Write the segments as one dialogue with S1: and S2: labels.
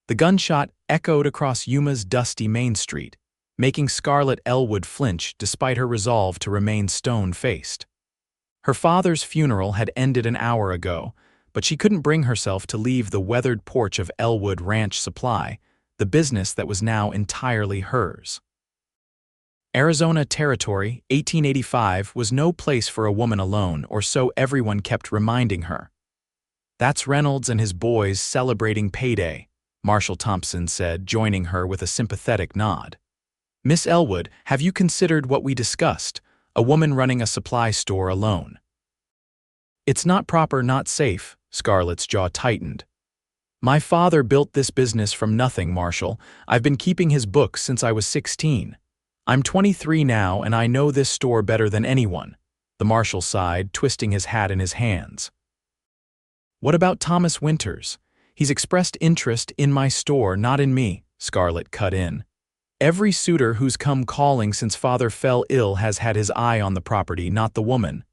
S1: The gunshot echoed across Yuma's dusty Main Street, making Scarlett Ellwood flinch despite her resolve to remain stone-faced. Her father's funeral had ended an hour ago, but she couldn't bring herself to leave the weathered porch of Ellwood Ranch Supply, the business that was now entirely hers. Arizona Territory, 1885, was no place for a woman alone, or so everyone kept reminding her. "That's Reynolds and his boys celebrating payday," Marshall Thompson said, joining her with a sympathetic nod. "Miss Ellwood, have you considered what we discussed, a woman running a supply store alone?" "It's not proper, not safe," Scarlett's jaw tightened. "My father built this business from nothing, Marshall. I've been keeping his books since I was 16. I'm 23 now, and I know this store better than anyone," the marshal sighed, twisting his hat in his hands. "What about Thomas Winters? He's expressed interest in my store, not in me," Scarlett cut in. "Every suitor who's come calling since father fell ill has had his eye on the property, not the woman.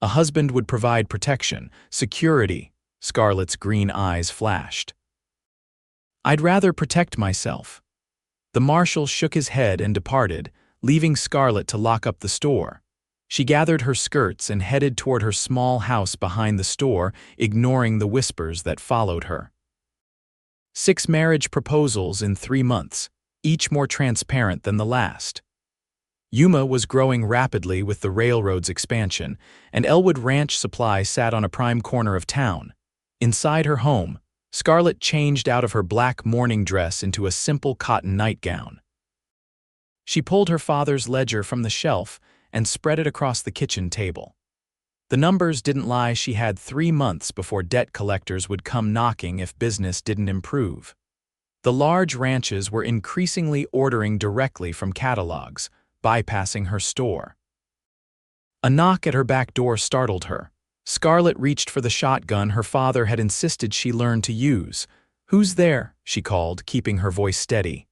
S1: A husband would provide protection, security," Scarlett's green eyes flashed. "I'd rather protect myself." The marshal shook his head and departed, leaving Scarlett to lock up the store. She gathered her skirts and headed toward her small house behind the store, ignoring the whispers that followed her. 6 marriage proposals in 3 months, each more transparent than the last. Yuma was growing rapidly with the railroad's expansion, and Ellwood Ranch Supply sat on a prime corner of town. Inside her home, Scarlett changed out of her black morning dress into a simple cotton nightgown. She pulled her father's ledger from the shelf and spread it across the kitchen table. The numbers didn't lie. She had 3 months before debt collectors would come knocking if business didn't improve. The large ranches were increasingly ordering directly from catalogs, bypassing her store. A knock at her back door startled her. Scarlett reached for the shotgun her father had insisted she learn to use. "Who's there?" she called, keeping her voice steady.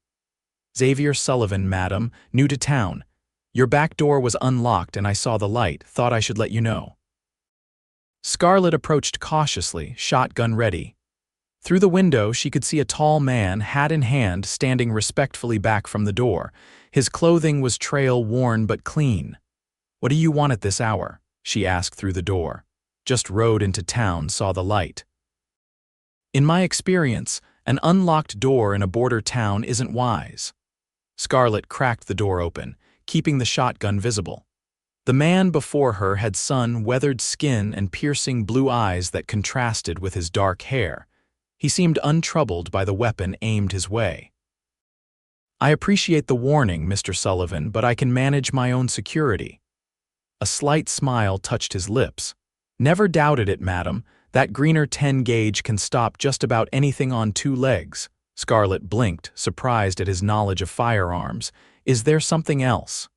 S1: "Xavier Sullivan, madam, new to town. Your back door was unlocked and I saw the light, thought I should let you know." Scarlett approached cautiously, shotgun ready. Through the window she could see a tall man, hat in hand, standing respectfully back from the door. His clothing was trail-worn but clean. "What do you want at this hour?" she asked through the door. "Just rode into town, saw the light." "In my experience, an unlocked door in a border town isn't wise." Scarlett cracked the door open, keeping the shotgun visible. The man before her had sun-weathered skin and piercing blue eyes that contrasted with his dark hair. He seemed untroubled by the weapon aimed his way. "I appreciate the warning, Mr. Sullivan, but I can manage my own security." A slight smile touched his lips. "Never doubted it, madam. That greener 10 gauge can stop just about anything on 2 legs." Scarlett blinked, surprised at his knowledge of firearms. "Is there something else?"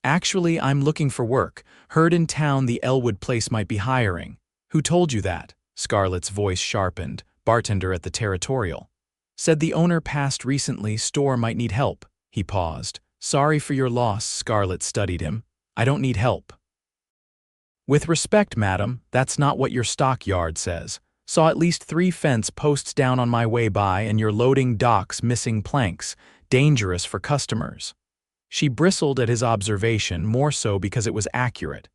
S1: "Actually, I'm looking for work. Heard in town the Ellwood place might be hiring." "Who told you that?" Scarlett's voice sharpened. "Bartender at the Territorial. Said the owner passed recently, store might need help." He paused. "Sorry for your loss," Scarlett studied him. "I don't need help." "With respect, madam, that's not what your stockyard says. Saw at least 3 fence posts down on my way by and your loading docks missing planks. Dangerous for customers." She bristled at his observation, more so because it was accurate.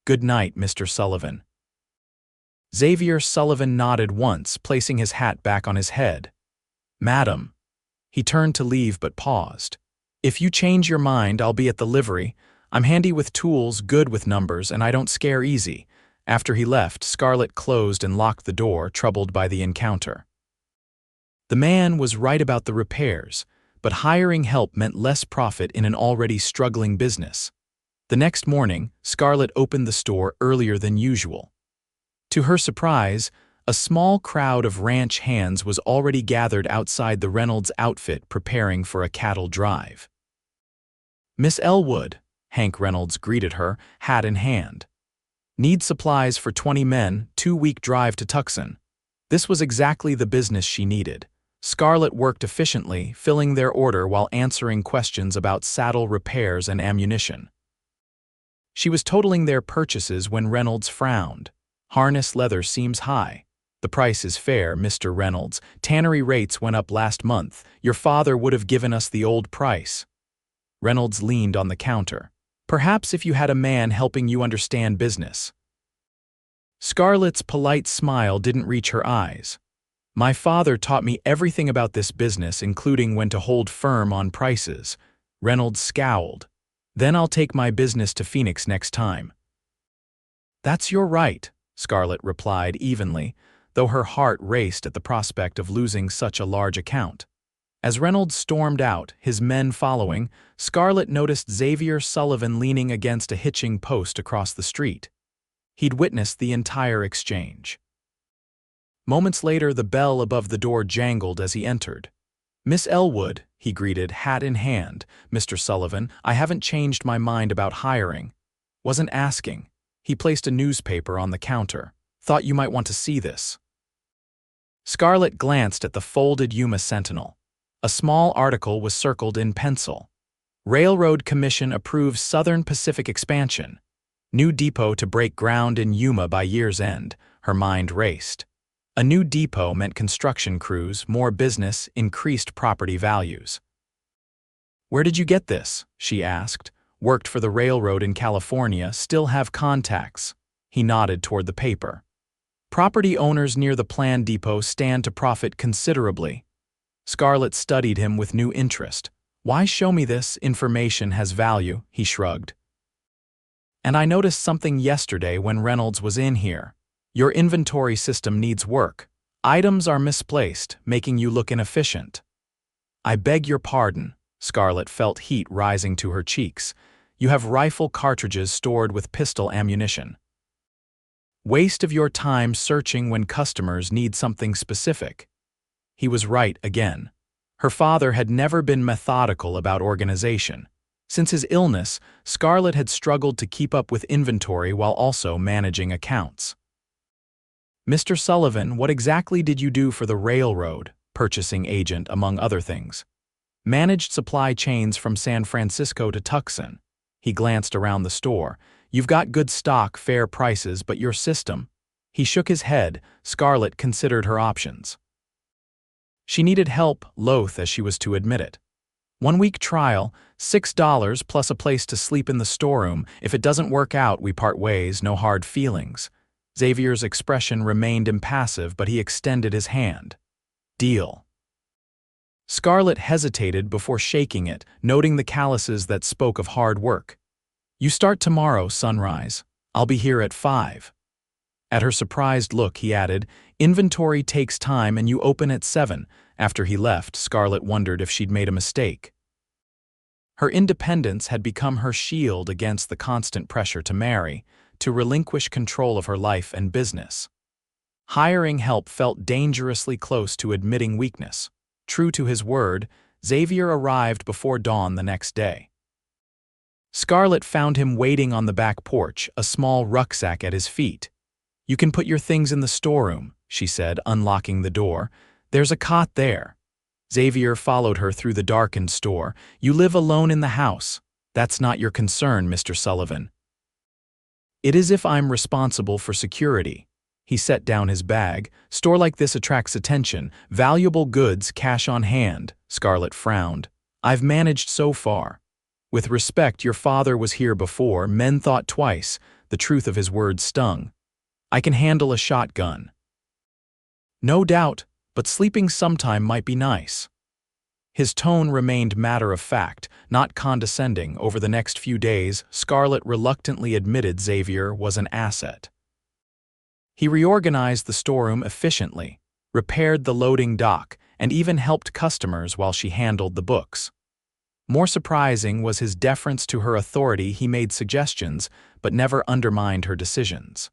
S1: "Good night, Mr. Sullivan." Xavier Sullivan nodded once, placing his hat back on his head. "Madam." He turned to leave but paused. "If you change your mind, I'll be at the livery. I'm handy with tools, good with numbers, and I don't scare easy." After he left, Scarlett closed and locked the door, troubled by the encounter. The man was right about the repairs, but hiring help meant less profit in an already struggling business. The next morning, Scarlett opened the store earlier than usual. To her surprise, a small crowd of ranch hands was already gathered outside the Reynolds outfit preparing for a cattle drive. "Miss Ellwood," Hank Reynolds greeted her, hat in hand. "Need supplies for 20 men, 2-week drive to Tucson." This was exactly the business she needed. Scarlett worked efficiently, filling their order while answering questions about saddle repairs and ammunition. She was totaling their purchases when Reynolds frowned. "Harness leather seems high." "The price is fair, Mr. Reynolds. Tannery rates went up last month. Your father would have given us the old price." Reynolds leaned on the counter. "Perhaps if you had a man helping you understand business." Scarlett's polite smile didn't reach her eyes. "My father taught me everything about this business, including when to hold firm on prices." Reynolds scowled. "Then I'll take my business to Phoenix next time." "That's your right," Scarlett replied evenly, though her heart raced at the prospect of losing such a large account. As Reynolds stormed out, his men following, Scarlett noticed Xavier Sullivan leaning against a hitching post across the street. He'd witnessed the entire exchange. Moments later, the bell above the door jangled as he entered. "Miss Ellwood," he greeted, hat in hand. "Mr. Sullivan, I haven't changed my mind about hiring." "Wasn't asking." He placed a newspaper on the counter. "Thought you might want to see this." Scarlett glanced at the folded Yuma Sentinel. A small article was circled in pencil. "Railroad Commission approves Southern Pacific expansion. New depot to break ground in Yuma by year's end." Her mind raced. A new depot meant construction crews, more business, increased property values. "Where did you get this?" she asked. "Worked for the railroad in California, still have contacts." He nodded toward the paper. "Property owners near the planned depot stand to profit considerably." Scarlett studied him with new interest. "Why show me this? Information has value," he shrugged. "And I noticed something yesterday when Reynolds was in here. Your inventory system needs work. Items are misplaced, making you look inefficient." "I beg your pardon." Scarlett felt heat rising to her cheeks. "You have rifle cartridges stored with pistol ammunition. Waste of your time searching when customers need something specific." He was right again. Her father had never been methodical about organization. Since his illness, Scarlett had struggled to keep up with inventory while also managing accounts. "Mr. Sullivan, what exactly did you do for the railroad?" Purchasing agent, among other things. "Managed supply chains from San Francisco to Tucson." He glanced around the store. "You've got good stock, fair prices, but your system—" He shook his head. Scarlett considered her options. She needed help, loath as she was to admit it. "1-week trial, $6 plus a place to sleep in the storeroom. If it doesn't work out, we part ways, no hard feelings." Xavier's expression remained impassive, but he extended his hand. "Deal." Scarlett hesitated before shaking it, noting the calluses that spoke of hard work. "You start tomorrow, sunrise. I'll be here at 5. At her surprised look, he added, "Inventory takes time and you open at 7. After he left, Scarlett wondered if she'd made a mistake. Her independence had become her shield against the constant pressure to marry, to relinquish control of her life and business. Hiring help felt dangerously close to admitting weakness. True to his word, Xavier arrived before dawn the next day. Scarlett found him waiting on the back porch, a small rucksack at his feet. "You can put your things in the storeroom," she said, unlocking the door. "There's a cot there." Xavier followed her through the darkened store. "You live alone in the house. That's not your concern, Mr. Sullivan." "It is if I'm responsible for security." He set down his bag. "Store like this attracts attention. Valuable goods, cash on hand." Scarlett frowned. "I've managed so far." "With respect, your father was here before. Men thought twice." The truth of his words stung. "I can handle a shotgun." "No doubt, but sleeping sometime might be nice." His tone remained matter-of-fact, not condescending. Over the next few days, Scarlett reluctantly admitted Xavier was an asset. He reorganized the storeroom efficiently, repaired the loading dock, and even helped customers while she handled the books. More surprising was his deference to her authority. He made suggestions, but never undermined her decisions.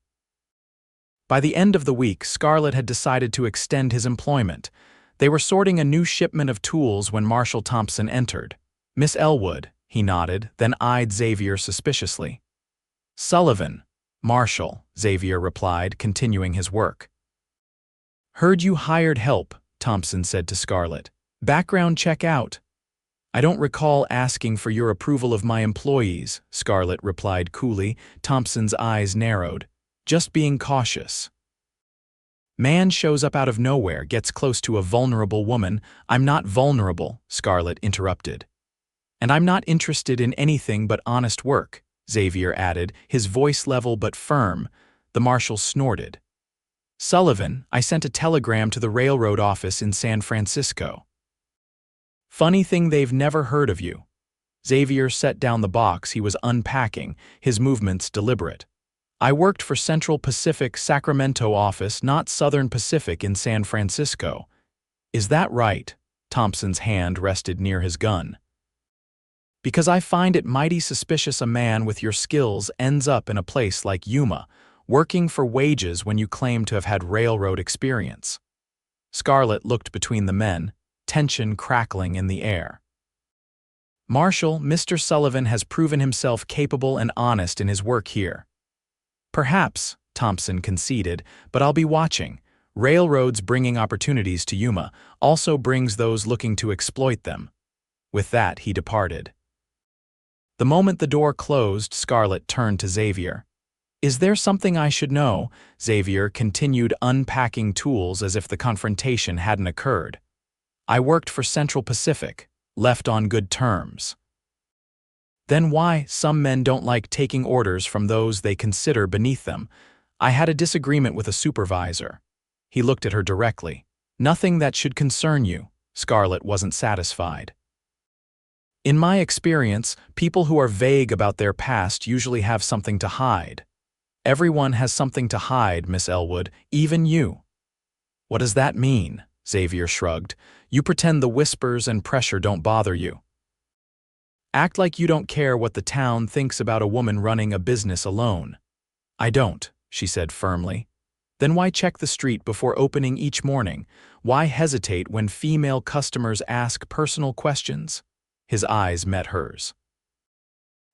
S1: By the end of the week, Scarlett had decided to extend his employment. They were sorting a new shipment of tools when Marshall Thompson entered. "Miss Ellwood," he nodded, then eyed Xavier suspiciously. "Sullivan." "Marshall," Xavier replied, continuing his work. "Heard you hired help," Thompson said to Scarlett. "Background check out." "I don't recall asking for your approval of my employees," Scarlett replied coolly. Thompson's eyes narrowed. "Just being cautious." Man shows up out of nowhere, gets close to a vulnerable woman. I'm not vulnerable, Scarlett interrupted. And I'm not interested in anything but honest work, Xavier added, his voice level but firm. The marshal snorted. Sullivan, I sent a telegram to the railroad office in San Francisco. Funny thing, they've never heard of you. Xavier set down the box he was unpacking, his movements deliberate. I worked for Central Pacific Sacramento office, not Southern Pacific in San Francisco. Is that right? Thompson's hand rested near his gun. Because I find it mighty suspicious a man with your skills ends up in a place like Yuma, working for wages when you claim to have had railroad experience. Scarlett looked between the men, tension crackling in the air. Marshal, Mr. Sullivan has proven himself capable and honest in his work here. Perhaps, Thompson conceded, but I'll be watching. Railroads bringing opportunities to Yuma also brings those looking to exploit them. With that, he departed. The moment the door closed, Scarlett turned to Xavier. Is there something I should know? Xavier continued unpacking tools as if the confrontation hadn't occurred. I worked for Central Pacific, left on good terms. Then why some men don't like taking orders from those they consider beneath them? I had a disagreement with a supervisor. He looked at her directly. Nothing that should concern you. Scarlett wasn't satisfied. In my experience, people who are vague about their past usually have something to hide. Everyone has something to hide, Miss Ellwood, even you. What does that mean? Xavier shrugged. You pretend the whispers and pressure don't bother you. Act like you don't care what the town thinks about a woman running a business alone. I don't, she said firmly. Then why check the street before opening each morning? Why hesitate when female customers ask personal questions? His eyes met hers.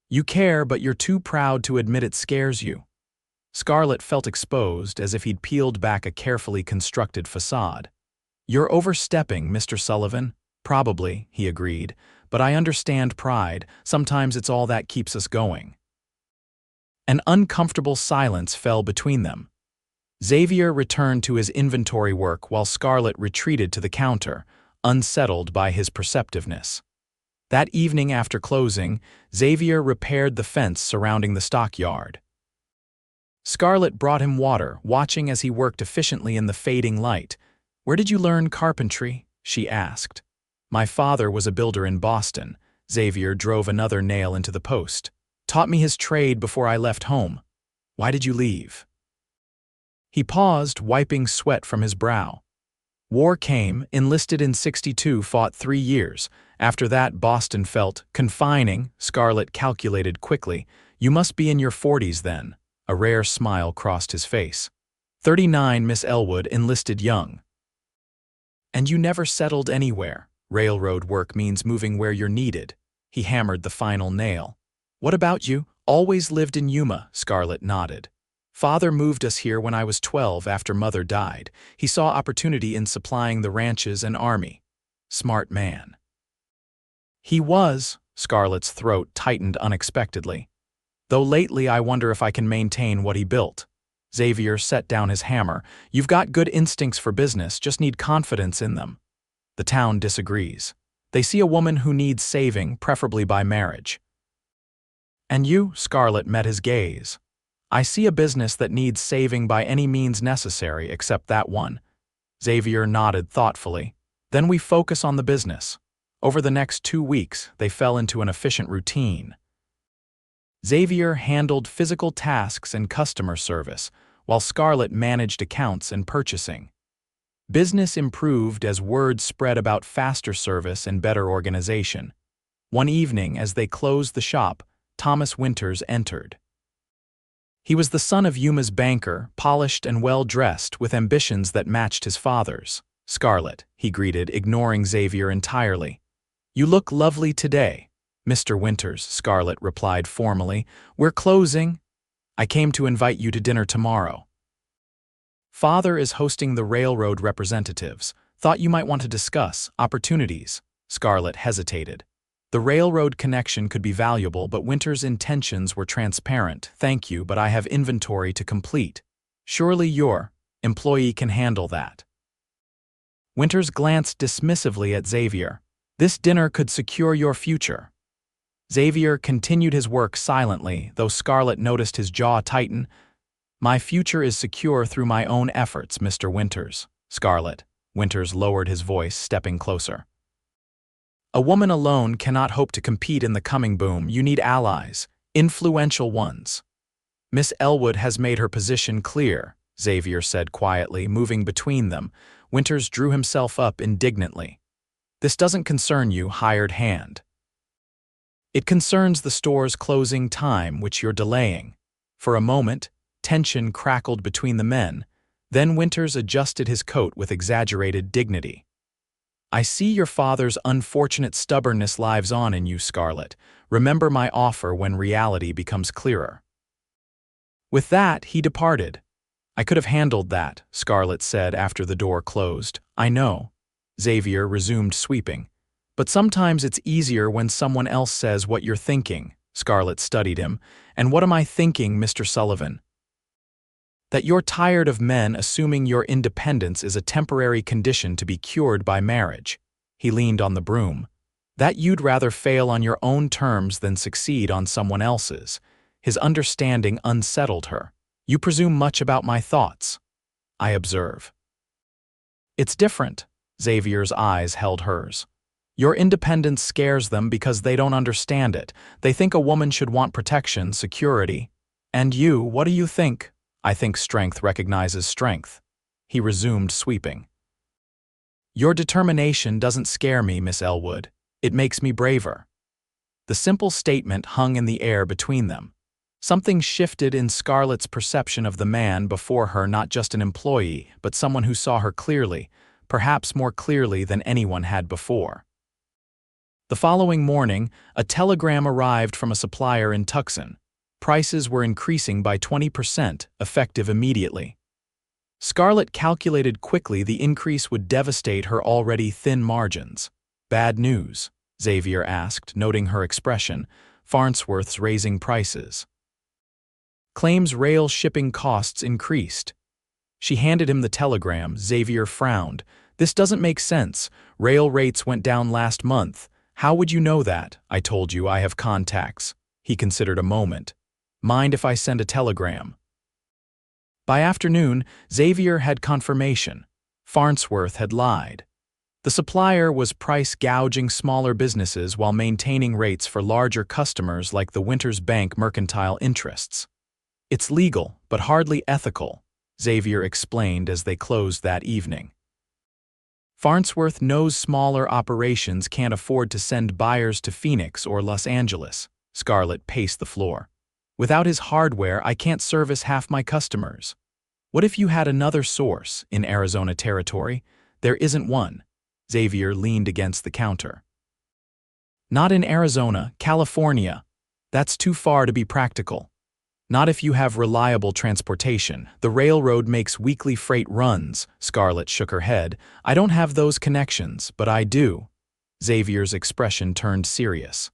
S1: You care, but you're too proud to admit it scares you. Scarlett felt exposed, as if he'd peeled back a carefully constructed facade. You're overstepping, Mr. Sullivan. Probably, he agreed, but I understand pride. Sometimes it's all that keeps us going. An uncomfortable silence fell between them. Xavier returned to his inventory work while Scarlett retreated to the counter, unsettled by his perceptiveness. That evening after closing, Xavier repaired the fence surrounding the stockyard. Scarlett brought him water, watching as he worked efficiently in the fading light. Where did you learn carpentry? She asked. My father was a builder in Boston. Xavier drove another nail into the post. Taught me his trade before I left home. Why did you leave? He paused, wiping sweat from his brow. War came, enlisted in '62, fought 3 years. After that, Boston felt confining. Scarlett calculated quickly. You must be in your 40s then. A rare smile crossed his face. 39, Miss Ellwood, enlisted young. And you never settled anywhere. Railroad work means moving where you're needed. He hammered the final nail. What about you? Always lived in Yuma, Scarlett nodded. Father moved us here when I was 12 after Mother died. He saw opportunity in supplying the ranches and army. Smart man. He was. Scarlett's throat tightened unexpectedly. Though lately I wonder if I can maintain what he built. Xavier set down his hammer. You've got good instincts for business, just need confidence in them. The town disagrees. They see a woman who needs saving, preferably by marriage. And you? Scarlett met his gaze. I see a business that needs saving by any means necessary except that one. Xavier nodded thoughtfully. Then we focus on the business. Over the next 2 weeks, they fell into an efficient routine. Xavier handled physical tasks and customer service, while Scarlett managed accounts and purchasing. Business improved as word spread about faster service and better organization. One evening, as they closed the shop, Thomas Winters entered. He was the son of Yuma's banker, polished and well-dressed, with ambitions that matched his father's. Scarlett, he greeted, ignoring Xavier entirely. You look lovely today. Mr. Winters, Scarlett replied formally. We're closing. I came to invite you to dinner tomorrow. Father is hosting the railroad representatives. Thought you might want to discuss opportunities. Scarlett hesitated. The railroad connection could be valuable, but Winters' intentions were transparent. Thank you, but I have inventory to complete. Surely you're. Employee can handle that. Winters glanced dismissively at Xavier. This dinner could secure your future. Xavier continued his work silently, though Scarlett noticed his jaw tighten. My future is secure through my own efforts, Mr. Winters. Scarlett. Winters lowered his voice, stepping closer. A woman alone cannot hope to compete in the coming boom. You need allies, influential ones. Miss Ellwood has made her position clear, Xavier said quietly, moving between them. Winters drew himself up indignantly. This doesn't concern you, hired hand. It concerns the store's closing time, which you're delaying. For a moment, tension crackled between the men. Then Winters adjusted his coat with exaggerated dignity. I see your father's unfortunate stubbornness lives on in you, Scarlett. Remember my offer when reality becomes clearer. With that, he departed. I could have handled that, Scarlett said after the door closed. I know. Xavier resumed sweeping. But sometimes it's easier when someone else says what you're thinking. Scarlett studied him. And what am I thinking, Mr. Sullivan? That you're tired of men assuming your independence is a temporary condition to be cured by marriage. He leaned on the broom. That you'd rather fail on your own terms than succeed on someone else's. His understanding unsettled her. You presume much about my thoughts. I observe. It's different. Xavier's eyes held hers. Your independence scares them because they don't understand it. They think a woman should want protection, security. And you, what do you think? I think strength recognizes strength. He resumed sweeping. Your determination doesn't scare me, Miss Ellwood. It makes me braver. The simple statement hung in the air between them. Something shifted in Scarlett's perception of the man before her, not just an employee, but someone who saw her clearly, perhaps more clearly than anyone had before. The following morning, a telegram arrived from a supplier in Tucson. Prices were increasing by 20%, effective immediately. Scarlett calculated quickly the increase would devastate her already thin margins. Bad news? Xavier asked, noting her expression. Farnsworth's raising prices. Claims rail shipping costs increased. She handed him the telegram. Xavier frowned. This doesn't make sense. Rail rates went down last month. How would you know that? I told you I have contacts. He considered a moment. Mind if I send a telegram? By afternoon, Xavier had confirmation. Farnsworth had lied. The supplier was price gouging smaller businesses while maintaining rates for larger customers like the Winters Bank mercantile interests. It's legal, but hardly ethical, Xavier explained as they closed that evening. Farnsworth knows smaller operations can't afford to send buyers to Phoenix or Los Angeles. Scarlett paced the floor. Without his hardware, I can't service half my customers. What if you had another source in Arizona territory? There isn't one. Xavier leaned against the counter. Not in Arizona, California. That's too far to be practical. Not if you have reliable transportation. The railroad makes weekly freight runs. Scarlett shook her head. I don't have those connections, but I do. Xavier's expression turned serious.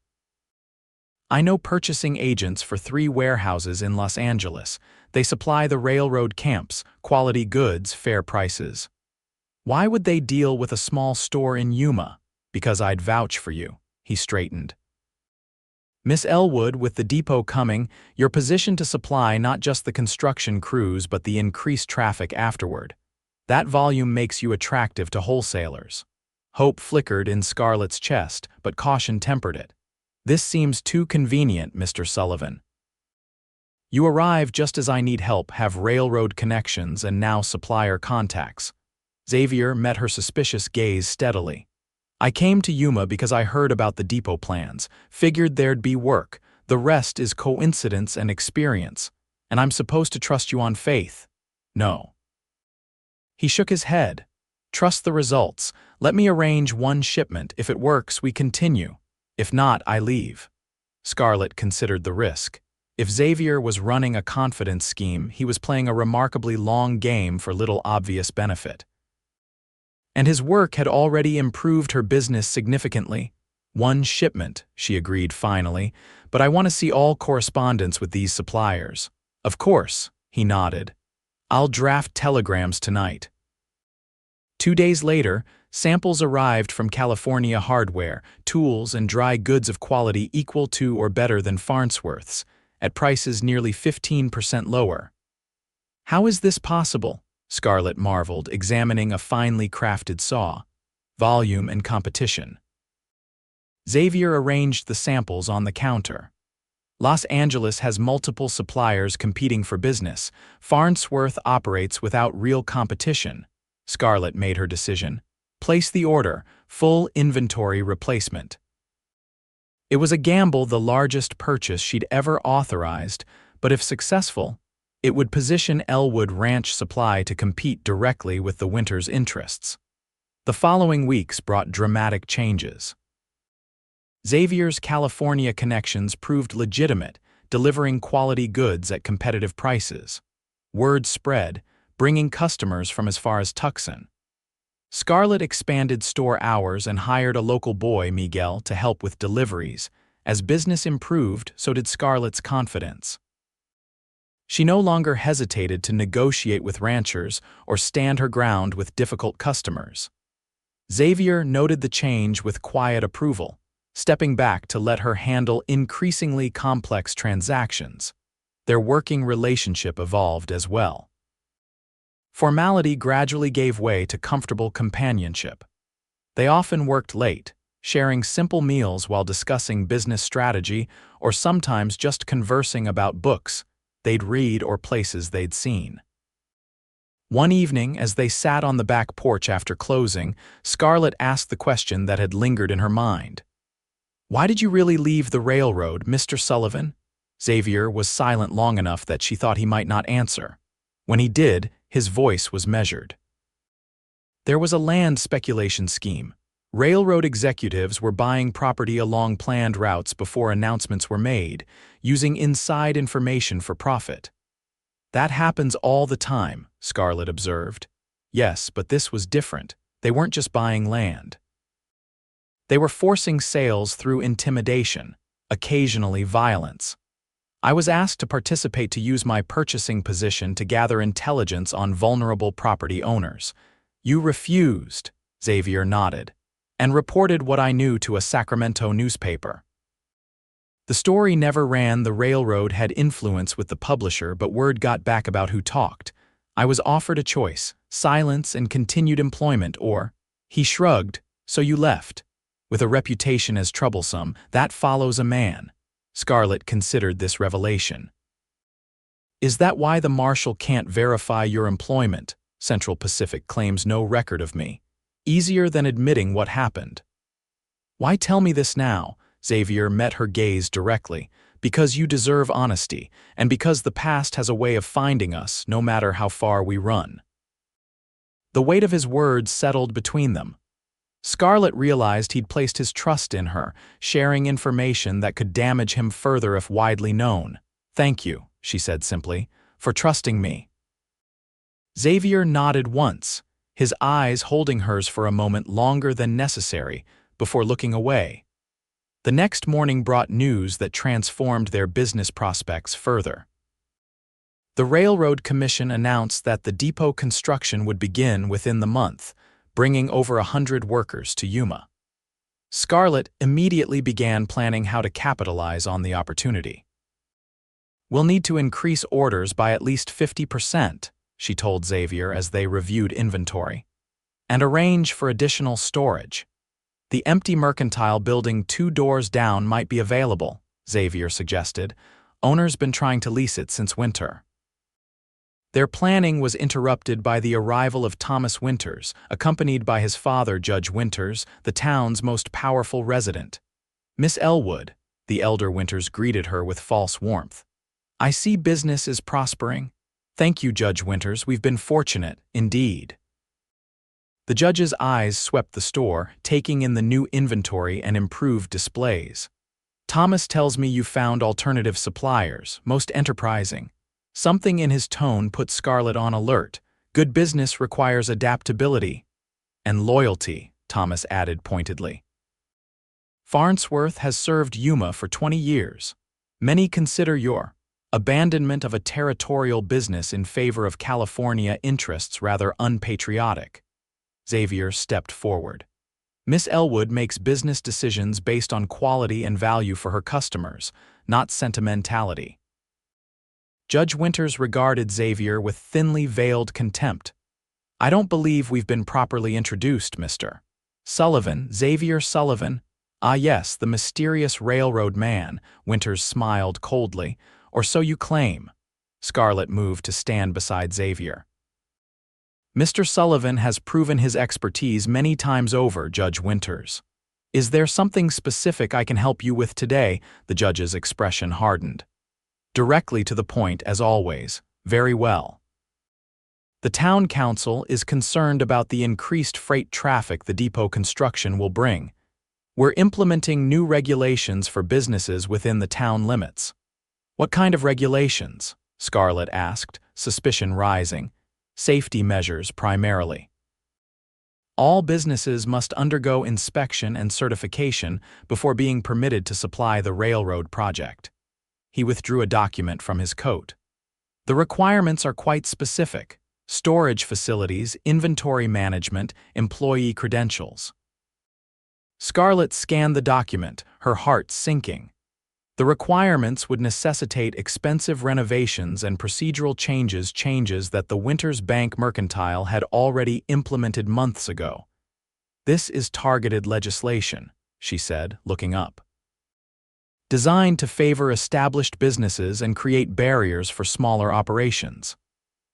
S1: I know purchasing agents for 3 warehouses in Los Angeles. They supply the railroad camps, quality goods, fair prices. Why would they deal with a small store in Yuma? Because I'd vouch for you. He straightened. Miss Ellwood, with the depot coming, you're positioned to supply not just the construction crews but the increased traffic afterward. That volume makes you attractive to wholesalers. Hope flickered in Scarlett's chest, but caution tempered it. This seems too convenient, Mr. Sullivan. You arrive just as I need help, have railroad connections and now supplier contacts. Xavier met her suspicious gaze steadily. I came to Yuma because I heard about the depot plans, figured there'd be work. The rest is coincidence and experience. And I'm supposed to trust you on faith. No. He shook his head. Trust the results. Let me arrange one shipment. If it works, we continue. If not, I leave. Scarlett considered the risk. If Xavier was running a confidence scheme, he was playing a remarkably long game for little obvious benefit. And his work had already improved her business significantly. One shipment, she agreed finally, but I want to see all correspondence with these suppliers. Of course, he nodded. I'll draft telegrams tonight." 2 days later, samples arrived from California hardware, tools, and dry goods of quality equal to or better than Farnsworth's, at prices nearly 15% lower. "How is this possible?" Scarlett marveled, examining a finely crafted saw. "Volume and competition." Xavier arranged the samples on the counter. "Los Angeles has multiple suppliers competing for business. Farnsworth operates without real competition." Scarlett made her decision. "Place the order, full inventory replacement." It was a gamble, the largest purchase she'd ever authorized, but if successful, it would position Ellwood Ranch Supply to compete directly with the Winters' interests. The following weeks brought dramatic changes. Xavier's California connections proved legitimate, delivering quality goods at competitive prices. Word spread, bringing customers from as far as Tucson. Scarlett expanded store hours and hired a local boy, Miguel, to help with deliveries. As business improved, so did Scarlett's confidence. She no longer hesitated to negotiate with ranchers or stand her ground with difficult customers. Xavier noted the change with quiet approval, stepping back to let her handle increasingly complex transactions. Their working relationship evolved as well. Formality gradually gave way to comfortable companionship. They often worked late, sharing simple meals while discussing business strategy or sometimes just conversing about books they'd read or places they'd seen. One evening, as they sat on the back porch after closing, Scarlett asked the question that had lingered in her mind. "Why did you really leave the railroad, Mr. Sullivan?" Xavier was silent long enough that she thought he might not answer. When he did, his voice was measured. "There was a land speculation scheme. Railroad executives were buying property along planned routes before announcements were made, using inside information for profit." "That happens all the time," Scarlett observed. "Yes, but this was different. They weren't just buying land. They were forcing sales through intimidation, occasionally violence. I was asked to participate to use my purchasing position to gather intelligence on vulnerable property owners. You refused," Xavier nodded, "and reported what I knew to a Sacramento newspaper. The story never ran. The railroad had influence with the publisher, but word got back about who talked. I was offered a choice, silence and continued employment, or—" He shrugged. "So you left. With a reputation as troublesome, that follows a man." Scarlett considered this revelation. "Is that why the marshal can't verify your employment? Central Pacific claims no record of me. Easier than admitting what happened." "Why tell me this now?" Xavier met her gaze directly. "Because you deserve honesty, and because the past has a way of finding us, no matter how far we run." The weight of his words settled between them. Scarlett realized he'd placed his trust in her, sharing information that could damage him further if widely known. "Thank you," she said simply, "for trusting me." Xavier nodded once, his eyes holding hers for a moment longer than necessary, before looking away. The next morning brought news that transformed their business prospects further. The Railroad Commission announced that the depot construction would begin within the month, bringing over 100 workers to Yuma. Scarlett immediately began planning how to capitalize on the opportunity. "We'll need to increase orders by at least 50%, she told Xavier as they reviewed inventory, "and arrange for additional storage. The empty mercantile building 2 doors down might be available," Xavier suggested. "Owner's been trying to lease it since winter." Their planning was interrupted by the arrival of Thomas Winters, accompanied by his father, Judge Winters, the town's most powerful resident. "Miss Ellwood," the elder Winters greeted her with false warmth. "I see business is prospering." "Thank you, Judge Winters, we've been fortunate, indeed." The judge's eyes swept the store, taking in the new inventory and improved displays. "Thomas tells me you found alternative suppliers, most enterprising." Something in his tone put Scarlett on alert. "Good business requires adaptability." "And loyalty," Thomas added pointedly. "Farnsworth has served Yuma for 20 years. Many consider your Abandonment of a territorial business in favor of California interests rather unpatriotic. Xavier stepped forward. Miss Ellwood makes business decisions based on quality and value for her customers, not sentimentality. Judge Winters regarded Xavier with thinly veiled contempt. I don't believe we've been properly introduced, Mr. Sullivan, Xavier Sullivan. Ah yes, the mysterious railroad man, Winters smiled coldly. Or so you claim. Scarlett moved to stand beside Xavier. Mr. Sullivan has proven his expertise many times over, Judge Winters. Is there something specific I can help you with today? The judge's expression hardened. Directly to the point, as always. Very well. The town council is concerned about the increased freight traffic the depot construction will bring. We're implementing new regulations for businesses within the town limits. What kind of regulations? Scarlett asked, suspicion rising. Safety measures primarily. All businesses must undergo inspection and certification before being permitted to supply the railroad project. He withdrew a document from his coat. The requirements are quite specific: storage facilities, inventory management, employee credentials. Scarlett scanned the document, her heart sinking. The requirements would necessitate expensive renovations and procedural changes that the Winters Bank Mercantile had already implemented months ago. This is targeted legislation, she said, looking up. Designed to favor established businesses and create barriers for smaller operations.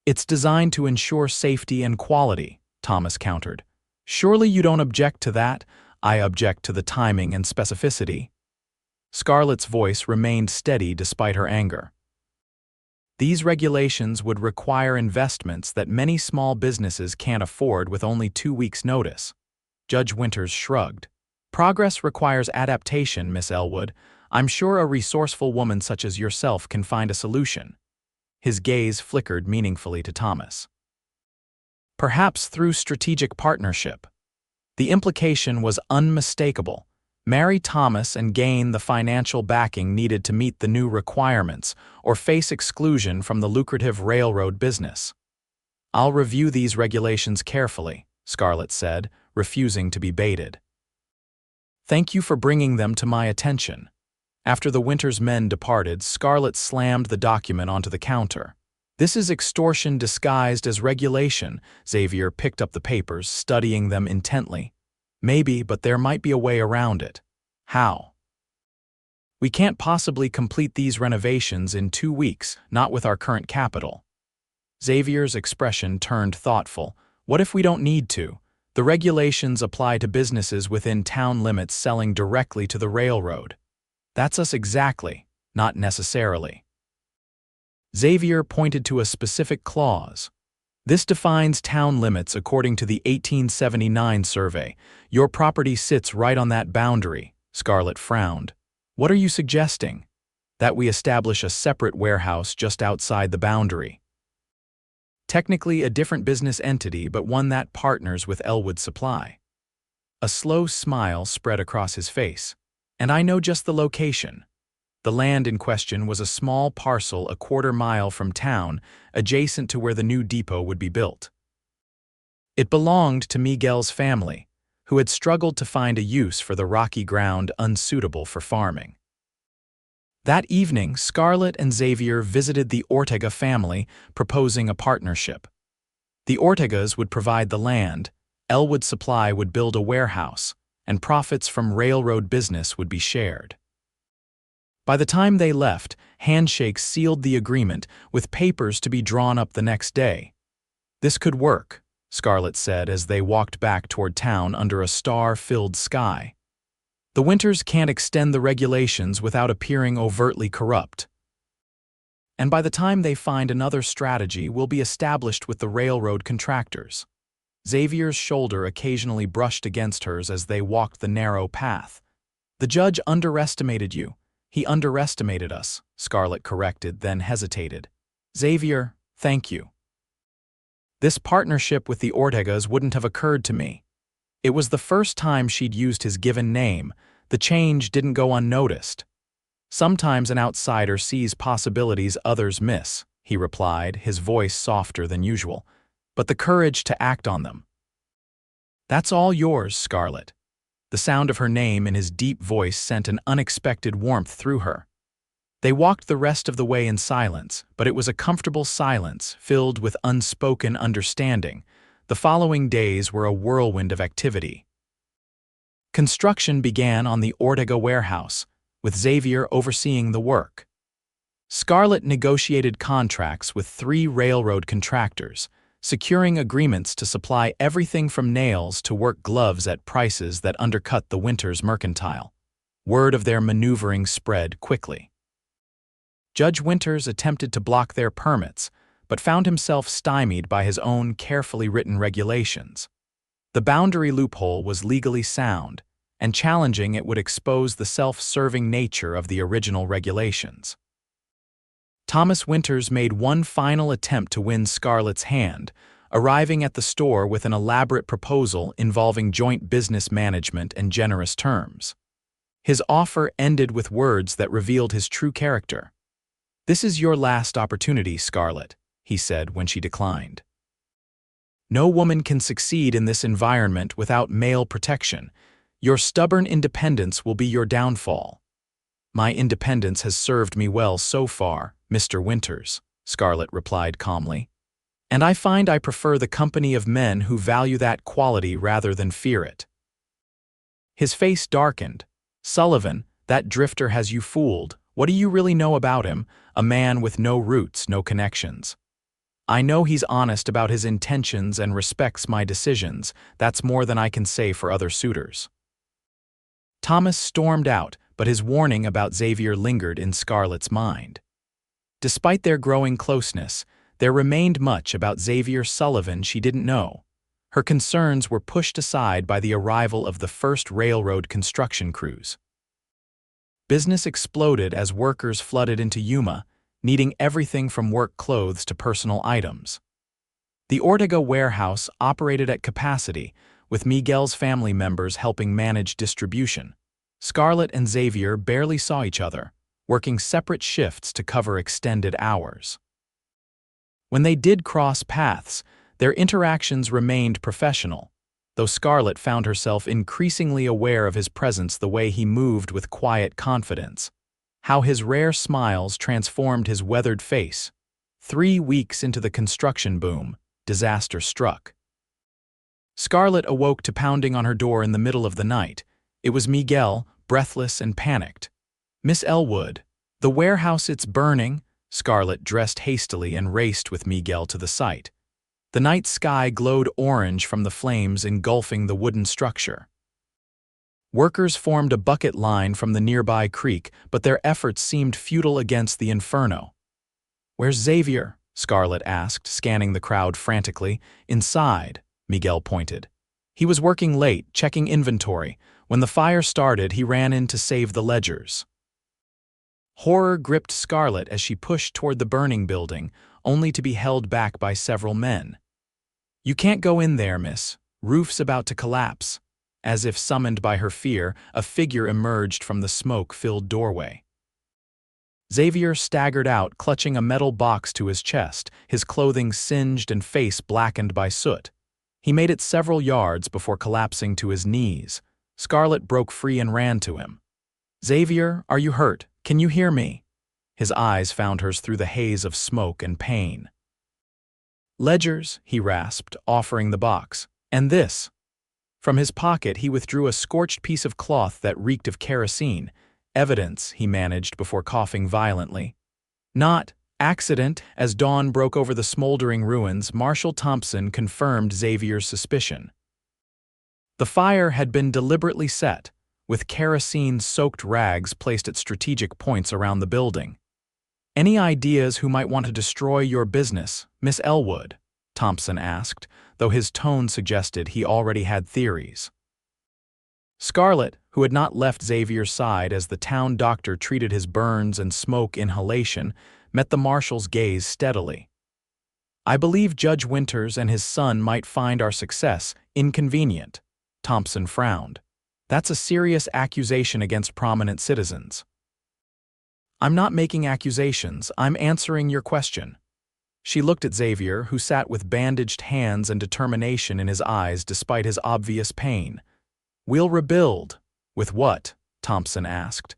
S1: It's designed to ensure safety and quality, Thomas countered. Surely you don't object to that? I object to the timing and specificity. Scarlett's voice remained steady despite her anger. These regulations would require investments that many small businesses can't afford with only 2 weeks' notice. Judge Winters shrugged. Progress requires adaptation, Miss Ellwood. I'm sure a resourceful woman such as yourself can find a solution. His gaze flickered meaningfully to Thomas. Perhaps through strategic partnership. The implication was unmistakable. Marry Thomas and gain the financial backing needed to meet the new requirements or face exclusion from the lucrative railroad business. I'll review these regulations carefully, Scarlett said, refusing to be baited. Thank you for bringing them to my attention. After the Winters men departed, Scarlett slammed the document onto the counter. This is extortion disguised as regulation. Xavier picked up the papers, studying them intently. Maybe, but there might be a way around it. How? We can't possibly complete these renovations in 2 weeks, not with our current capital. Xavier's expression turned thoughtful. What if we don't need to? The regulations apply to businesses within town limits selling directly to the railroad. That's us exactly, not necessarily. Xavier pointed to a specific clause. This defines town limits according to the 1879 survey. Your property sits right on that boundary. Scarlett frowned. What are you suggesting? That we establish a separate warehouse just outside the boundary. Technically a different business entity, but one that partners with Ellwood Supply. A slow smile spread across his face. And I know just the location. The land in question was a small parcel a quarter-mile from town, adjacent to where the new depot would be built. It belonged to Miguel's family, who had struggled to find a use for the rocky ground unsuitable for farming. That evening, Scarlett and Xavier visited the Ortega family, proposing a partnership. The Ortegas would provide the land, Ellwood Supply would build a warehouse, and profits from railroad business would be shared. By the time they left, handshakes sealed the agreement, with papers to be drawn up the next day. This could work, Scarlett said as they walked back toward town under a star-filled sky. The Winters can't extend the regulations without appearing overtly corrupt. And by the time they find another strategy, we'll be established with the railroad contractors. Xavier's shoulder occasionally brushed against hers as they walked the narrow path. The judge underestimated you. He underestimated us, Scarlett corrected, then hesitated. Xavier, thank you. This partnership with the Ortegas wouldn't have occurred to me. It was the first time she'd used his given name. The change didn't go unnoticed. Sometimes an outsider sees possibilities others miss, he replied, his voice softer than usual, but the courage to act on them. That's all yours, Scarlett. The sound of her name in his deep voice sent an unexpected warmth through her. They walked the rest of the way in silence, but it was a comfortable silence filled with unspoken understanding. The following days were a whirlwind of activity. Construction began on the Ortega warehouse, with Xavier overseeing the work. Scarlett negotiated contracts with 3 railroad contractors, securing agreements to supply everything from nails to work gloves at prices that undercut the winter's mercantile. Word of their maneuvering spread quickly. Judge Winters attempted to block their permits, but found himself stymied by his own carefully written regulations. The boundary loophole was legally sound, and challenging it would expose the self-serving nature of the original regulations. Thomas Winters made one final attempt to win Scarlett's hand, arriving at the store with an elaborate proposal involving joint business management and generous terms. His offer ended with words that revealed his true character. "This is your last opportunity, Scarlett," he said when she declined. "No woman can succeed in this environment without male protection. Your stubborn independence will be your downfall." "My independence has served me well so far, Mr. Winters," Scarlett replied calmly. "And I find I prefer the company of men who value that quality rather than fear it." His face darkened. "Sullivan, that drifter has you fooled. What do you really know about him? A man with no roots, no connections. I know he's honest about his intentions and respects my decisions. That's more than I can say for other suitors." Thomas stormed out, but his warning about Xavier lingered in Scarlett's mind. Despite their growing closeness, there remained much about Xavier Sullivan she didn't know. Her concerns were pushed aside by the arrival of the first railroad construction crews. Business exploded as workers flooded into Yuma, needing everything from work clothes to personal items. The Ortega warehouse operated at capacity, with Miguel's family members helping manage distribution. Scarlett and Xavier barely saw each other, working separate shifts to cover extended hours. When they did cross paths, their interactions remained professional, though Scarlett found herself increasingly aware of his presence, the way he moved with quiet confidence, how his rare smiles transformed his weathered face. 3 weeks into the construction boom, disaster struck. Scarlett awoke to pounding on her door in the middle of the night. It was Miguel, breathless and panicked. "Miss Ellwood, the warehouse, it's burning." Scarlett dressed hastily and raced with Miguel to the site. The night sky glowed orange from the flames engulfing the wooden structure. Workers formed a bucket line from the nearby creek, but their efforts seemed futile against the inferno. "Where's Xavier?" Scarlett asked, scanning the crowd frantically. "Inside," Miguel pointed. "He was working late, checking inventory. When the fire started, he ran in to save the ledgers." Horror gripped Scarlett as she pushed toward the burning building, only to be held back by several men. "You can't go in there, miss. Roof's about to collapse." As if summoned by her fear, a figure emerged from the smoke-filled doorway. Xavier staggered out, clutching a metal box to his chest, his clothing singed and face blackened by soot. He made it several yards before collapsing to his knees. Scarlett broke free and ran to him. "Xavier, are you hurt? Can you hear me?" His eyes found hers through the haze of smoke and pain. "Ledgers," he rasped, offering the box. "And this." From his pocket he withdrew a scorched piece of cloth that reeked of kerosene. "Evidence," he managed before coughing violently. "Not accident." As dawn broke over the smoldering ruins, Marshal Thompson confirmed Xavier's suspicion. The fire had been deliberately set, with kerosene-soaked rags placed at strategic points around the building. "Any ideas who might want to destroy your business, Miss Ellwood?" Thompson asked, though his tone suggested he already had theories. Scarlett, who had not left Xavier's side as the town doctor treated his burns and smoke inhalation, met the marshal's gaze steadily. "I believe Judge Winters and his son might find our success inconvenient." Thompson frowned. "That's a serious accusation against prominent citizens." I'm not making accusations, I'm answering your question. She looked at Xavier, who sat with bandaged hands and determination in his eyes despite his obvious pain. We'll rebuild. With what? Thompson asked.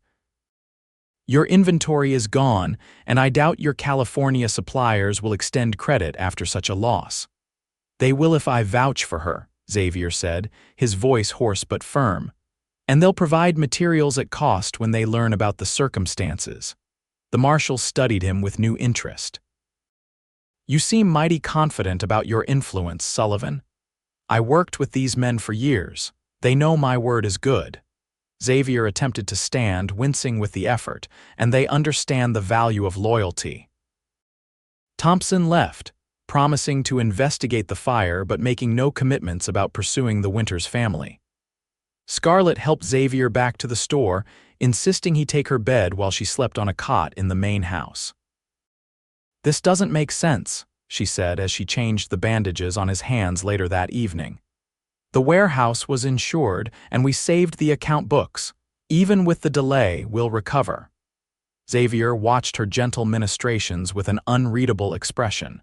S1: Your inventory is gone, and I doubt your California suppliers will extend credit after such a loss. They will if I vouch for her, Xavier said, his voice hoarse but firm. And they'll provide materials at cost when they learn about the circumstances. The marshal studied him with new interest. You seem mighty confident about your influence, Sullivan. I worked with these men for years. They know my word is good. Xavier attempted to stand, wincing with the effort, and they understand the value of loyalty. Thompson left, promising to investigate the fire but making no commitments about pursuing the Winters family. Scarlett helped Xavier back to the store, insisting he take her bed while she slept on a cot in the main house. This doesn't make sense, she said as she changed the bandages on his hands later that evening. The warehouse was insured, and we saved the account books. Even with the delay, we'll recover. Xavier watched her gentle ministrations with an unreadable expression.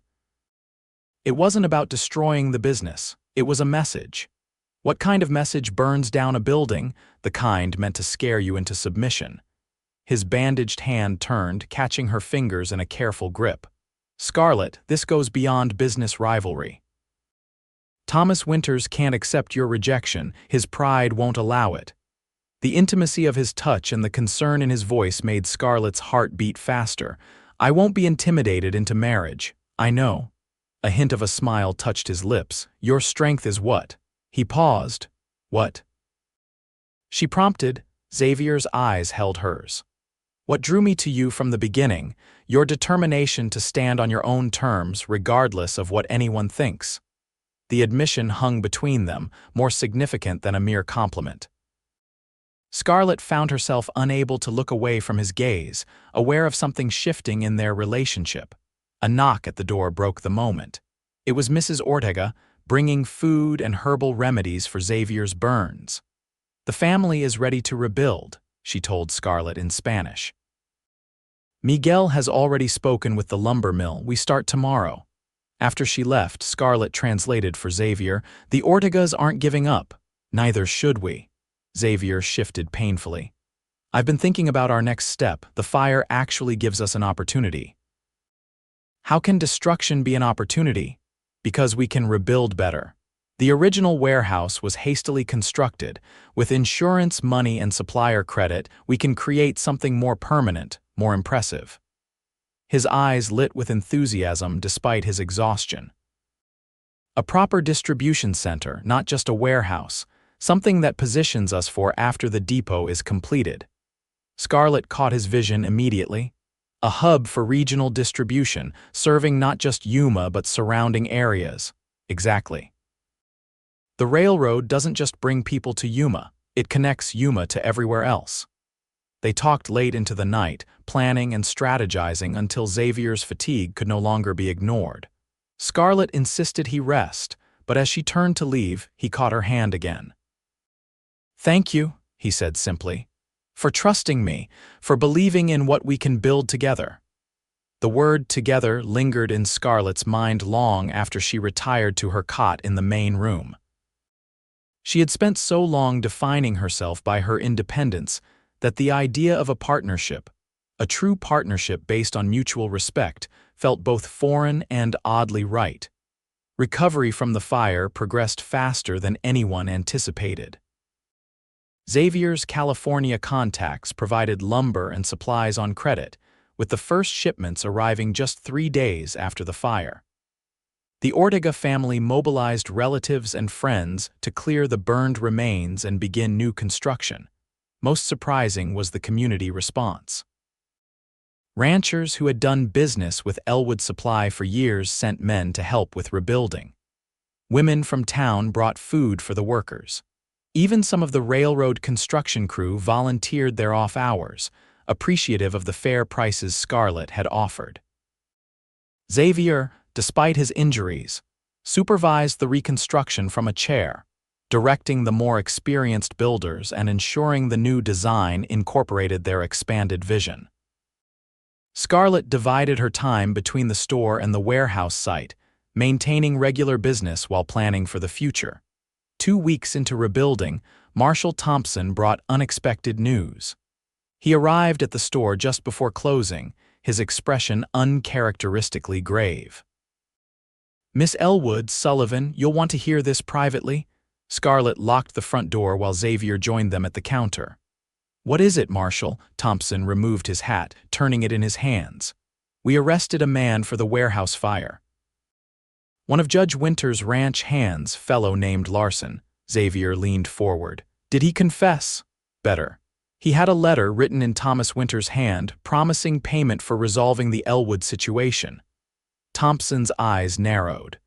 S1: It wasn't about destroying the business. It was a message. What kind of message burns down a building? The kind meant to scare you into submission. His bandaged hand turned, catching her fingers in a careful grip. Scarlett, this goes beyond business rivalry. Thomas Winters can't accept your rejection, his pride won't allow it. The intimacy of his touch and the concern in his voice made Scarlett's heart beat faster. I won't be intimidated into marriage, I know. A hint of a smile touched his lips. Your strength is what? He paused. What? She prompted. Xavier's eyes held hers. What drew me to you from the beginning, your determination to stand on your own terms regardless of what anyone thinks. The admission hung between them, more significant than a mere compliment. Scarlett found herself unable to look away from his gaze, aware of something shifting in their relationship. A knock at the door broke the moment. It was Mrs. Ortega, bringing food and herbal remedies for Xavier's burns. The family is ready to rebuild, she told Scarlett in Spanish. Miguel has already spoken with the lumber mill. We start tomorrow. After she left, Scarlett translated for Xavier, the Ortegas aren't giving up. Neither should we. Xavier shifted painfully. I've been thinking about our next step. The fire actually gives us an opportunity. How can destruction be an opportunity? Because we can rebuild better. The original warehouse was hastily constructed. With insurance, money, and supplier credit, we can create something more permanent, more impressive. His eyes lit with enthusiasm despite his exhaustion. A proper distribution center, not just a warehouse, something that positions us for after the depot is completed. Scarlett caught his vision immediately. A hub for regional distribution, serving not just Yuma but surrounding areas. Exactly. The railroad doesn't just bring people to Yuma, it connects Yuma to everywhere else. They talked late into the night, planning and strategizing until Xavier's fatigue could no longer be ignored. Scarlett insisted he rest, but as she turned to leave, he caught her hand again. Thank you, he said simply, for trusting me, for believing in what we can build together. The word together lingered in Scarlett's mind long after she retired to her cot in the main room. She had spent so long defining herself by her independence that the idea of a partnership, a true partnership based on mutual respect, felt both foreign and oddly right. Recovery from the fire progressed faster than anyone anticipated. Xavier's California contacts provided lumber and supplies on credit, with the first shipments arriving just 3 days after the fire. The Ortega family mobilized relatives and friends to clear the burned remains and begin new construction. Most surprising was the community response. Ranchers who had done business with Ellwood Supply for years sent men to help with rebuilding. Women from town brought food for the workers. Even some of the railroad construction crew volunteered their off hours, appreciative of the fair prices Scarlett had offered. Xavier, despite his injuries, supervised the reconstruction from a chair, directing the more experienced builders and ensuring the new design incorporated their expanded vision. Scarlett divided her time between the store and the warehouse site, maintaining regular business while planning for the future. 2 weeks into rebuilding, Marshall Thompson brought unexpected news. He arrived at the store just before closing, his expression uncharacteristically grave. "Miss Ellwood, Sullivan, you'll want to hear this privately." Scarlett locked the front door while Xavier joined them at the counter. "What is it, Marshall?" Thompson removed his hat, turning it in his hands. "We arrested a man for the warehouse fire." "One of Judge Winter's ranch hands, fellow named Larson." Xavier leaned forward. "Did he confess?" "Better. He had a letter written in Thomas Winter's hand promising payment for resolving the Ellwood situation." Thompson's eyes narrowed.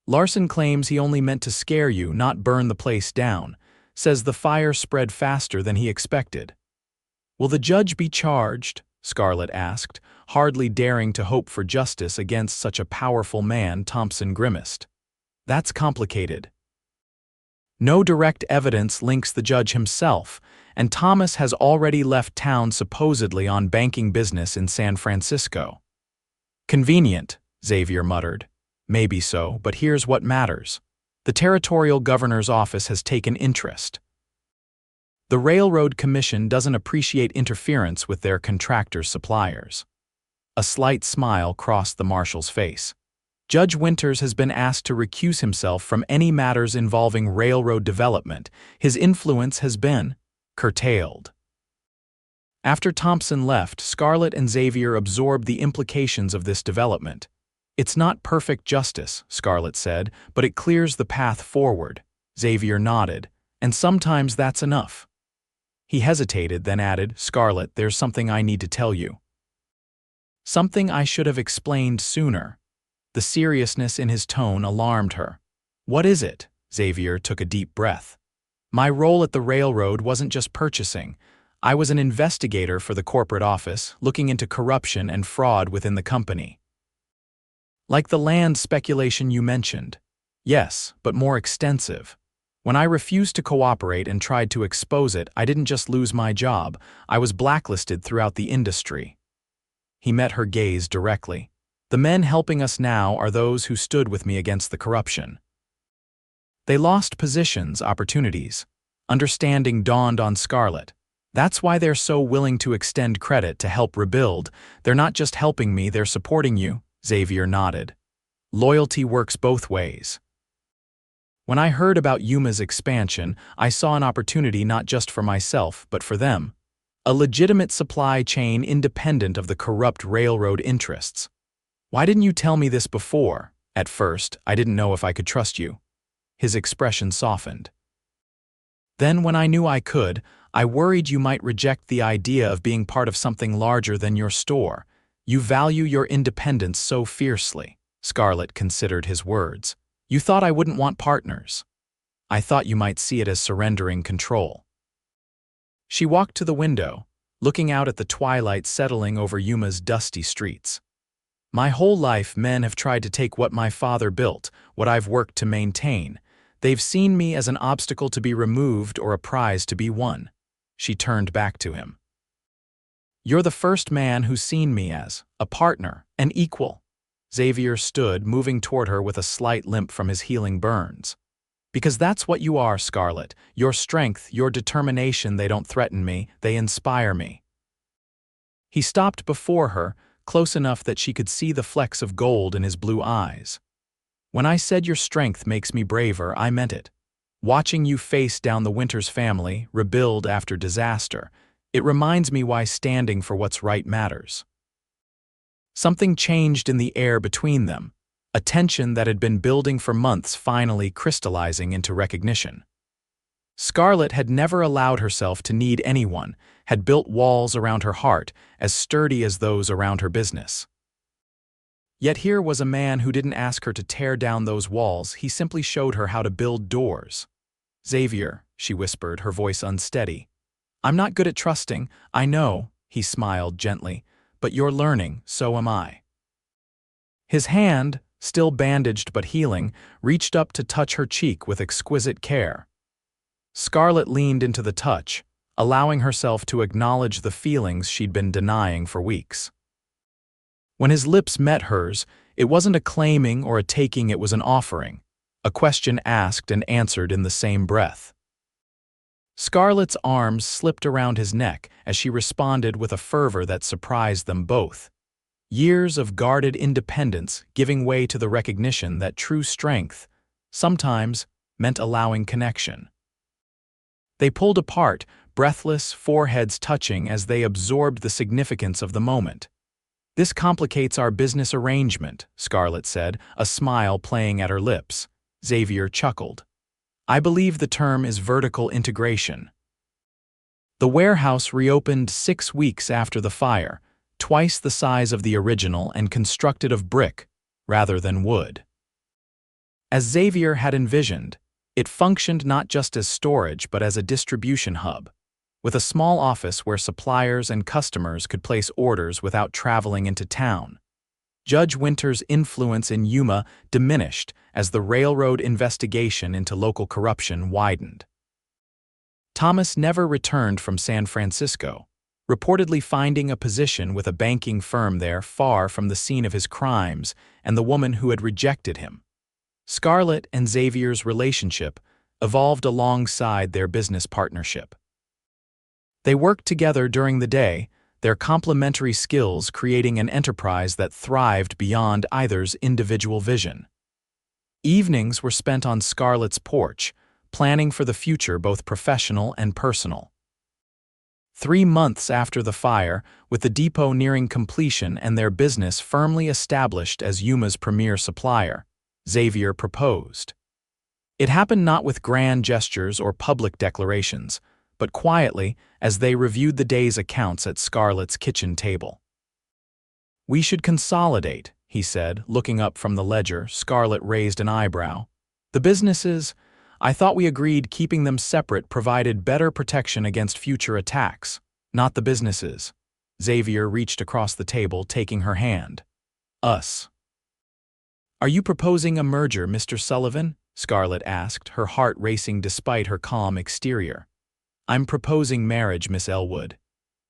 S1: "Larson claims he only meant to scare you, not burn the place down. Says the fire spread faster than he expected." "Will the judge be charged?" Scarlett asked, hardly daring to hope for justice against such a powerful man. Thompson grimaced. "That's complicated. No direct evidence links the judge himself, and Thomas has already left town supposedly on banking business in San Francisco." "Convenient," Xavier muttered. "Maybe so, but here's what matters. The territorial governor's office has taken interest. The Railroad Commission doesn't appreciate interference with their contractors' suppliers." A slight smile crossed the marshal's face. "Judge Winters has been asked to recuse himself from any matters involving railroad development. His influence has been curtailed." After Thompson left, Scarlett and Xavier absorbed the implications of this development. "It's not perfect justice," Scarlett said, "but it clears the path forward." Xavier nodded. "And sometimes that's enough." He hesitated, then added, "Scarlett, there's something I need to tell you." "Something I should have explained sooner." The seriousness in his tone alarmed her. "What is it?" Xavier took a deep breath. "My role at the railroad wasn't just purchasing. I was an investigator for the corporate office, looking into corruption and fraud within the company." "Like the land speculation you mentioned?" "Yes, but more extensive. When I refused to cooperate and tried to expose it, I didn't just lose my job, I was blacklisted throughout the industry." He met her gaze directly. "The men helping us now are those who stood with me against the corruption." They lost positions, opportunities. Understanding dawned on Scarlett. "That's why they're so willing to extend credit to help rebuild. They're not just helping me, they're supporting you." Xavier nodded. "Loyalty works both ways." "When I heard about Yuma's expansion, I saw an opportunity not just for myself, but for them. A legitimate supply chain independent of the corrupt railroad interests. Why didn't you tell me this before?" "At first, I didn't know if I could trust you." His expression softened. "Then when I knew I could, I worried you might reject the idea of being part of something larger than your store. You value your independence so fiercely." Scarlett considered his words. "You thought I wouldn't want partners. I thought you might see it as surrendering control." She walked to the window, looking out at the twilight settling over Yuma's dusty streets. "My whole life men have tried to take what my father built, what I've worked to maintain. They've seen me as an obstacle to be removed or a prize to be won." She turned back to him. "You're the first man who's seen me as a partner, an equal." Xavier stood, moving toward her with a slight limp from his healing burns. "Because that's what you are, Scarlett. Your strength, your determination, they don't threaten me, they inspire me." He stopped before her, close enough that she could see the flecks of gold in his blue eyes. "When I said your strength makes me braver, I meant it. Watching you face down the Winters family, rebuild after disaster, it reminds me why standing for what's right matters." Something changed in the air between them, a tension that had been building for months finally crystallizing into recognition. Scarlett had never allowed herself to need anyone, had built walls around her heart as sturdy as those around her business. Yet here was a man who didn't ask her to tear down those walls, he simply showed her how to build doors. "Xavier," she whispered, her voice unsteady. "I'm not good at trusting, I know," he smiled gently, "but you're learning, so am I." His hand, still bandaged but healing, reached up to touch her cheek with exquisite care. Scarlett leaned into the touch, allowing herself to acknowledge the feelings she'd been denying for weeks. When his lips met hers, it wasn't a claiming or a taking, it was an offering, a question asked and answered in the same breath. Scarlett's arms slipped around his neck as she responded with a fervor that surprised them both. Years of guarded independence giving way to the recognition that true strength sometimes meant allowing connection. They pulled apart, breathless, foreheads touching as they absorbed the significance of the moment. "This complicates our business arrangement," Scarlett said, a smile playing at her lips. Xavier chuckled. "I believe the term is vertical integration." The warehouse reopened 6 weeks after the fire, twice the size of the original and constructed of brick rather than wood. As Xavier had envisioned, it functioned not just as storage but as a distribution hub, with a small office where suppliers and customers could place orders without traveling into town. Judge Winter's influence in Yuma diminished as the railroad investigation into local corruption widened. Thomas never returned from San Francisco, reportedly finding a position with a banking firm there far from the scene of his crimes and the woman who had rejected him. Scarlett and Xavier's relationship evolved alongside their business partnership. They worked together during the day, their complementary skills creating an enterprise that thrived beyond either's individual vision. Evenings were spent on Scarlett's porch, planning for the future both professional and personal. 3 months after the fire, with the depot nearing completion and their business firmly established as Yuma's premier supplier, Xavier proposed. It happened not with grand gestures or public declarations, but quietly as they reviewed the day's accounts at Scarlett's kitchen table. "We should consolidate," he said, looking up from the ledger. Scarlett raised an eyebrow. "The businesses, I thought we agreed keeping them separate provided better protection against future attacks, not the businesses." Xavier reached across the table, taking her hand. "Us." "Are you proposing a merger, Mr. Sullivan?" Scarlett asked, her heart racing despite her calm exterior. "I'm proposing marriage, Miss Ellwood."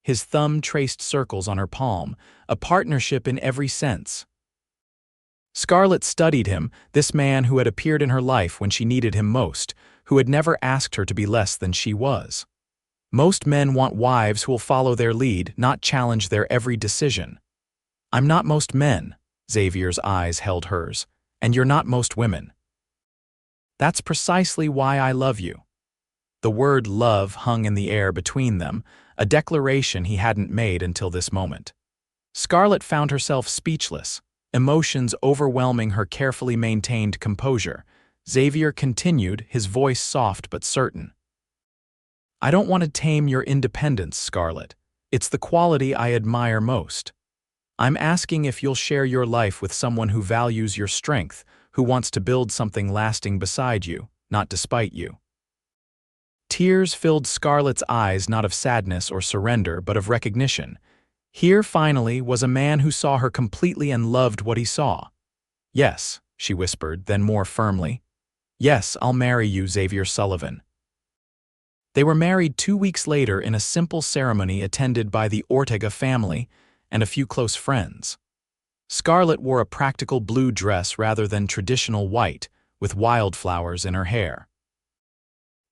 S1: His thumb traced circles on her palm, a partnership in every sense. Scarlett studied him, this man who had appeared in her life when she needed him most, who had never asked her to be less than she was. Most men want wives who will follow their lead, not challenge their every decision. "I'm not most men," Xavier's eyes held hers, "and you're not most women." "That's precisely why I love you." The word love hung in the air between them, a declaration he hadn't made until this moment. Scarlett found herself speechless, emotions overwhelming her carefully maintained composure. Xavier continued, his voice soft but certain. "I don't want to tame your independence, Scarlett. It's the quality I admire most. I'm asking if you'll share your life with someone who values your strength, who wants to build something lasting beside you, not despite you." Tears filled Scarlett's eyes, not of sadness or surrender, but of recognition. Here, finally, was a man who saw her completely and loved what he saw. "Yes," she whispered, then more firmly. "Yes, I'll marry you, Xavier Sullivan." They were married 2 weeks later in a simple ceremony attended by the Ortega family and a few close friends. Scarlett wore a practical blue dress rather than traditional white, with wildflowers in her hair.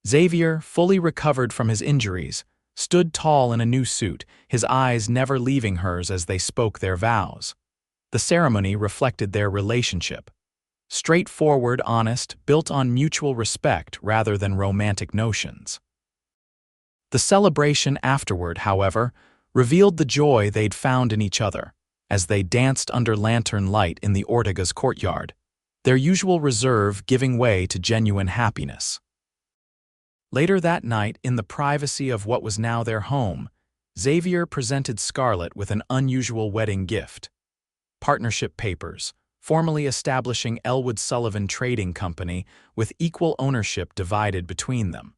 S1: Xavier, fully recovered from his injuries, stood tall in a new suit, his eyes never leaving hers as they spoke their vows. The ceremony reflected their relationship. Straightforward, honest, built on mutual respect rather than romantic notions. The celebration afterward, however, revealed the joy they'd found in each other, as they danced under lantern light in the Ortega's courtyard, their usual reserve giving way to genuine happiness. Later that night, in the privacy of what was now their home, Xavier presented Scarlett with an unusual wedding gift. Partnership papers, formally establishing Ellwood Sullivan Trading Company with equal ownership divided between them.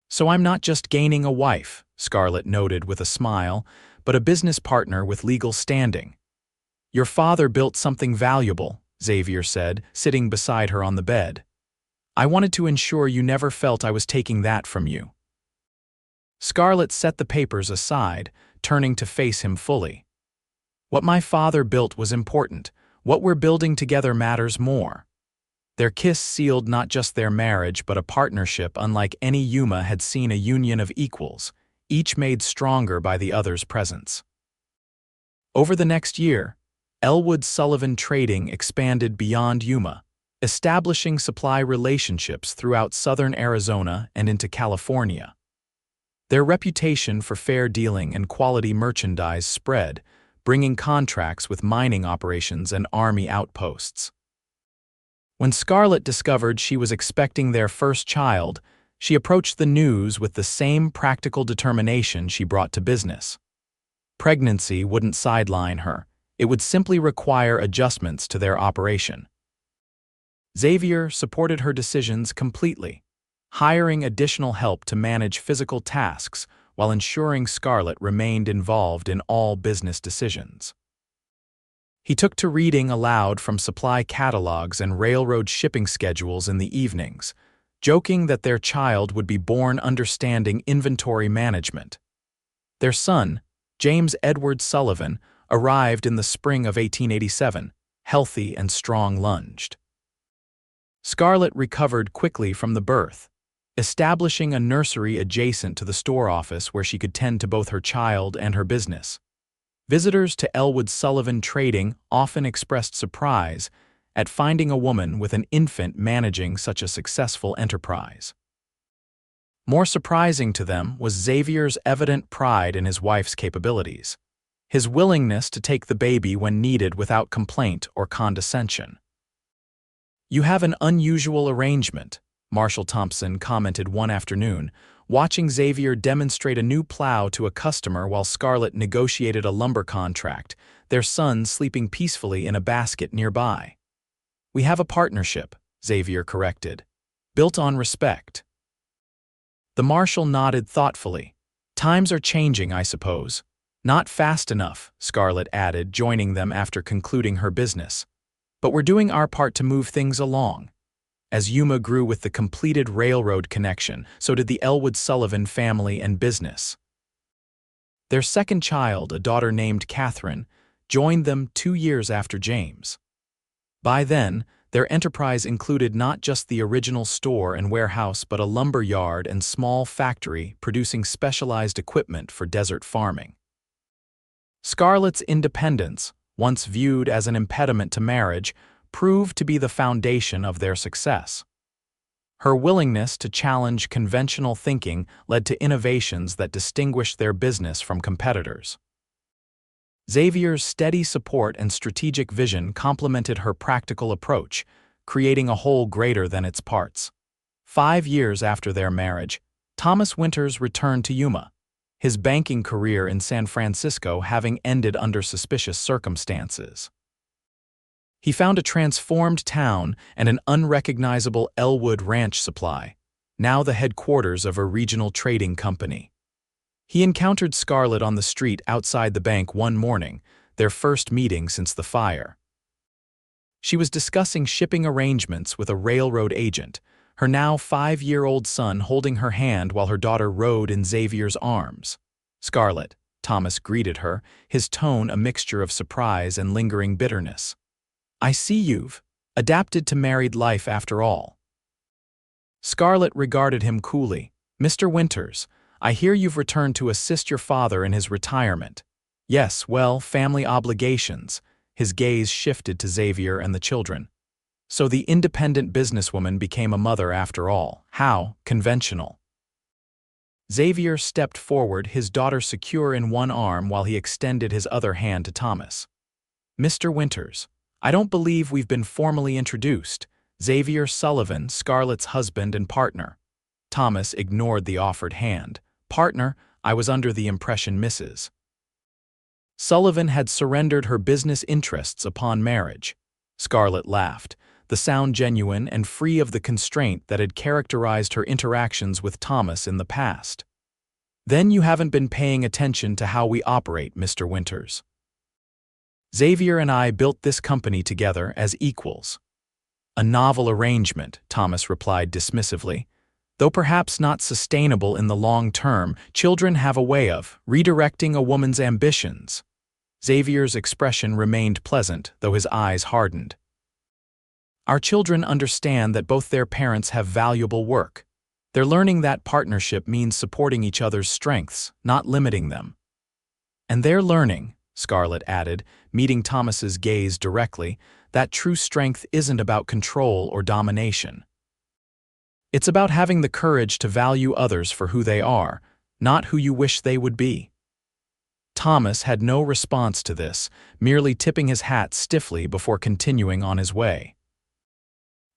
S1: "So I'm not just gaining a wife," Scarlett noted with a smile, "but a business partner with legal standing." "Your father built something valuable," Xavier said, sitting beside her on the bed. "I wanted to ensure you never felt I was taking that from you." Scarlett set the papers aside, turning to face him fully. What my father built was important. What we're building together matters more. Their kiss sealed not just their marriage but a partnership unlike any Yuma had seen, a union of equals, each made stronger by the other's presence. Over the next year, Ellwood Sullivan Trading expanded beyond Yuma, establishing supply relationships throughout southern Arizona and into California. Their reputation for fair dealing and quality merchandise spread, bringing contracts with mining operations and army outposts. When Scarlett discovered she was expecting their first child, she approached the news with the same practical determination she brought to business. Pregnancy wouldn't sideline her. It would simply require adjustments to their operation. Xavier supported her decisions completely, hiring additional help to manage physical tasks while ensuring Scarlett remained involved in all business decisions. He took to reading aloud from supply catalogs and railroad shipping schedules in the evenings, joking that their child would be born understanding inventory management. Their son, James Edward Sullivan, arrived in the spring of 1887, healthy and strong-lunged. Scarlett recovered quickly from the birth, establishing a nursery adjacent to the store office where she could tend to both her child and her business. Visitors to Ellwood Sullivan Trading often expressed surprise at finding a woman with an infant managing such a successful enterprise. More surprising to them was Xavier's evident pride in his wife's capabilities, his willingness to take the baby when needed without complaint or condescension. "You have an unusual arrangement," Marshall Thompson commented one afternoon, watching Xavier demonstrate a new plow to a customer while Scarlett negotiated a lumber contract, their son sleeping peacefully in a basket nearby. "We have a partnership," Xavier corrected, "built on respect." The Marshal nodded thoughtfully. "Times are changing, I suppose." "Not fast enough," Scarlett added, joining them after concluding her business. "But we're doing our part to move things along." As Yuma grew with the completed railroad connection, so did the Ellwood Sullivan family and business. Their second child, a daughter named Catherine, joined them 2 years after James. By then, their enterprise included not just the original store and warehouse but a lumber yard and small factory producing specialized equipment for desert farming. Scarlett's independence, once viewed as an impediment to marriage, proved to be the foundation of their success. Her willingness to challenge conventional thinking led to innovations that distinguished their business from competitors. Xavier's steady support and strategic vision complemented her practical approach, creating a whole greater than its parts. 5 years after their marriage, Thomas Winters returned to Yuma, his banking career in San Francisco having ended under suspicious circumstances. He found a transformed town and an unrecognizable Ellwood Ranch supply, now the headquarters of a regional trading company. He encountered Scarlett on the street outside the bank one morning, their first meeting since the fire. She was discussing shipping arrangements with a railroad agent, her now 5-year-old son holding her hand while her daughter rode in Xavier's arms. "Scarlett," Thomas greeted her, his tone a mixture of surprise and lingering bitterness. "I see you've adapted to married life after all." Scarlett regarded him coolly. "Mr. Winters, I hear you've returned to assist your father in his retirement." "Yes, well, family obligations." His gaze shifted to Xavier and the children. "So the independent businesswoman became a mother after all. How conventional." Xavier stepped forward, his daughter secure in one arm while he extended his other hand to Thomas. "Mr. Winters, I don't believe we've been formally introduced. Xavier Sullivan, Scarlett's husband and partner." Thomas ignored the offered hand. "Partner, I was under the impression Mrs. Sullivan had surrendered her business interests upon marriage." Scarlett laughed, the sound genuine and free of the constraint that had characterized her interactions with Thomas in the past. "Then you haven't been paying attention to how we operate, Mr. Winters. Xavier and I built this company together as equals." "A novel arrangement," Thomas replied dismissively. Though perhaps not sustainable in the long term, children have a way of redirecting a woman's ambitions. Xavier's expression remained pleasant, though his eyes hardened. Our children understand that both their parents have valuable work. They're learning that partnership means supporting each other's strengths, not limiting them. And they're learning, Scarlett added, meeting Thomas's gaze directly, that true strength isn't about control or domination. It's about having the courage to value others for who they are, not who you wish they would be. Thomas had no response to this, merely tipping his hat stiffly before continuing on his way.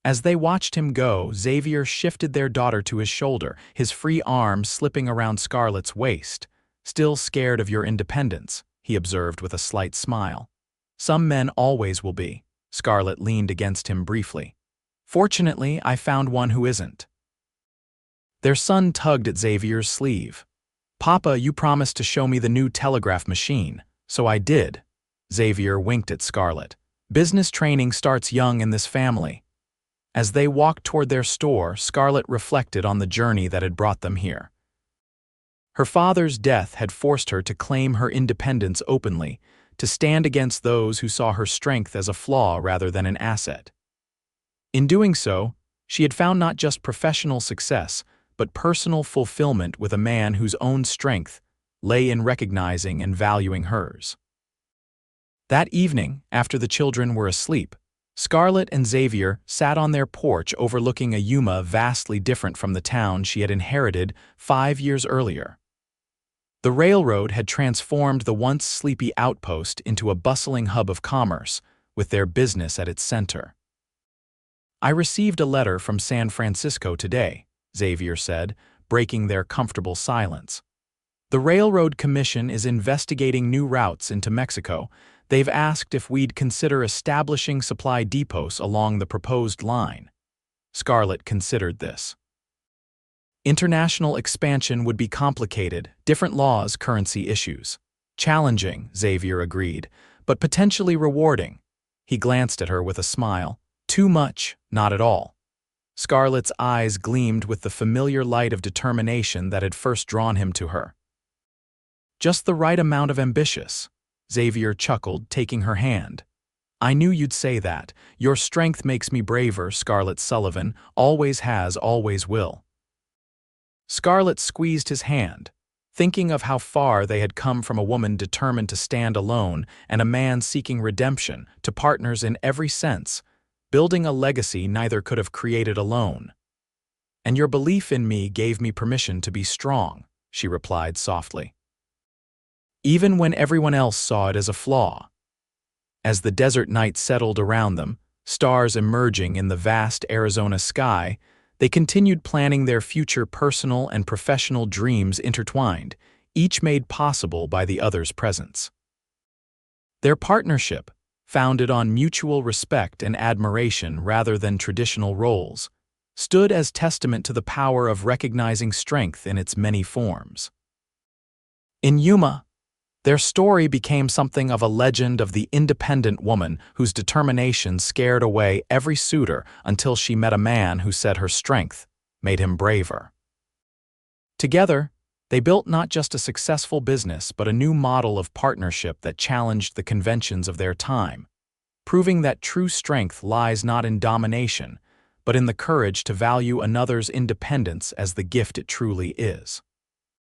S1: As they watched him go, Xavier shifted their daughter to his shoulder, his free arm slipping around Scarlett's waist. "Still scared of your independence," he observed with a slight smile. "Some men always will be." Scarlett leaned against him briefly. "Fortunately, I found one who isn't." Their son tugged at Xavier's sleeve. "Papa, you promised to show me the new telegraph machine, so I did." Xavier winked at Scarlett. "Business training starts young in this family." As they walked toward their store, Scarlett reflected on the journey that had brought them here. Her father's death had forced her to claim her independence openly, to stand against those who saw her strength as a flaw rather than an asset. In doing so, she had found not just professional success, but personal fulfillment with a man whose own strength lay in recognizing and valuing hers. That evening, after the children were asleep, Scarlett and Xavier sat on their porch overlooking a Yuma vastly different from the town she had inherited 5 years earlier. The railroad had transformed the once sleepy outpost into a bustling hub of commerce, with their business at its center. "I received a letter from San Francisco today," Xavier said, breaking their comfortable silence. "The Railroad Commission is investigating new routes into Mexico. They've asked if we'd consider establishing supply depots along the proposed line." Scarlett considered this. International expansion would be complicated, different laws, currency issues. "Challenging," Xavier agreed, "but potentially rewarding." He glanced at her with a smile. "Too much, not at all." Scarlett's eyes gleamed with the familiar light of determination that had first drawn him to her. "Just the right amount of ambitious." Xavier chuckled, taking her hand. "I knew you'd say that. Your strength makes me braver, Scarlett Sullivan. Always has, always will." Scarlett squeezed his hand, thinking of how far they had come from a woman determined to stand alone and a man seeking redemption, to partners in every sense, building a legacy neither could have created alone. "And your belief in me gave me permission to be strong," she replied softly. "Even when everyone else saw it as a flaw." As the desert night settled around them, stars emerging in the vast Arizona sky, they continued planning their future personal and professional dreams intertwined, each made possible by the other's presence. Their partnership, founded on mutual respect and admiration rather than traditional roles, stood as testament to the power of recognizing strength in its many forms. In Yuma, their story became something of a legend of the independent woman whose determination scared away every suitor until she met a man who said her strength made him braver. Together, they built not just a successful business but a new model of partnership that challenged the conventions of their time, proving that true strength lies not in domination, but in the courage to value another's independence as the gift it truly is.